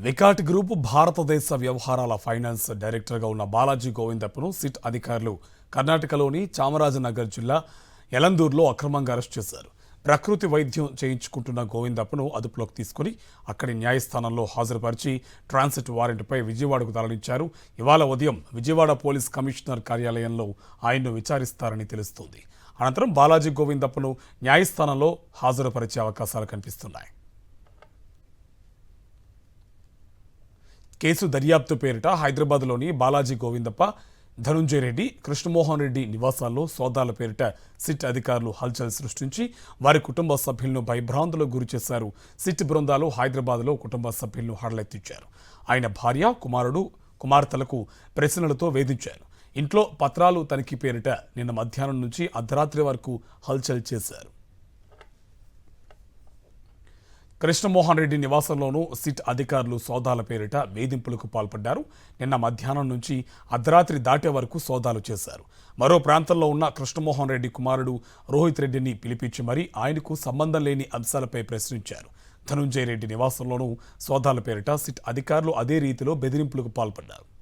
వికాట్ group భారతదేశ వ్యవహారాల finance డైరెక్టర్గా ఉన్న బాలాజీ గోవిందప్పను సిట్ అధికారులు కర్ణాటకలోని చామరాజనగర్ జిల్లా యలందూరులో అక్రమంగా అరెస్ట్ చేశారు. ప్రకృతి వైద్యం చేయించుకుంటున్న గోవిందప్పను అదుపులోకి తీసుకుని అక్కడి న్యాయస్థానంలో హాజరుపరిచి ట్రాన్సిట్ వారెంట్పై విజయవాడకు తరలించారు. ఇవాళ ఉదయం విజయవాడ పోలీస్ కమిషనర్ కార్యాలయంలో ఆయన్ను విచారిస్తారని తెలుస్తోంది. అనంతరం బాలాజీ గోవిందప్పను న్యాయస్థానంలో హాజరుపరిచే అవకాశాలు కనిపిస్తున్నాయి. కేసు దర్యాప్తు పేరిట హైదరాబాద్లోని బాలాజీ గోవిందప్ప, ధనుంజయ రెడ్డి, కృష్ణమోహన్ రెడ్డి నివాసాల్లో సోదాల పేరిట సిట్ అధికారులు హల్చల్ సృష్టించి వారి కుటుంబ సభ్యులను భయభ్రాంతులకు గురిచేశారు. సిట్ బృందాలు హైదరాబాద్లో కుటుంబ సభ్యులను హడలెత్తించారు. ఆయన భార్య, కుమార్తెలకు ప్రశ్నలతో వేధించారు. ఇంట్లో పత్రాలు తనిఖీ పేరిట నిన్న మధ్యాహ్నం నుంచి అర్ధరాత్రి వరకు హల్చల్ చేశారు. కృష్ణమోహన్ రెడ్డి నివాసంలోనూ సిట్ అధికారులు సోదాల పేరిట వేధింపులకు పాల్పడ్డారు. నిన్న మధ్యాహ్నం నుంచి అర్ధరాత్రి దాటే వరకు సోదాలు చేశారు. మరో ప్రాంతంలో ఉన్న కృష్ణమోహన్ రెడ్డి కుమారుడు రోహిత్ రెడ్డిని పిలిపించి మరీ ఆయనకు సంబంధం లేని అంశాలపై ప్రశ్నించారు. ధనుంజయ రెడ్డి నివాసంలోనూ సోదాల పేరిట సిట్ అధికారులు అదే రీతిలో బెదిరింపులకు పాల్పడ్డారు.